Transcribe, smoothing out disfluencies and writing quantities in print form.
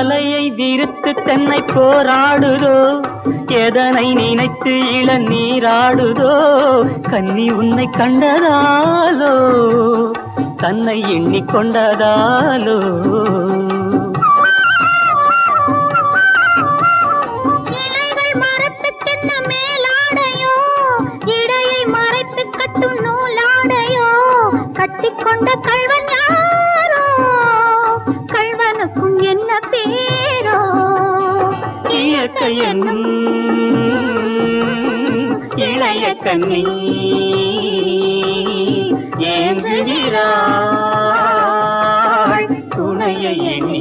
வலையை விரித்து தென்னை போராடுதோ, எதனை நினைத்து இளநீராடுதோ, கன்னி உன்னை கண்டதாலோ, தன்னை எண்ணிக்கொண்டதாலோ. இலைகள் மரத்துக்கென்ன மேலாடையோ, இடையை மறைத்து கட்டும் நூலாடையோ, கட்டிக்கொண்ட கள்வன் யாரோ, கள்வனுக்கும் என்ன பேரோ. இயற்கை என்னும் இளைய கண்ணி ஏங்குகிறாள் துணையை எண்ணி.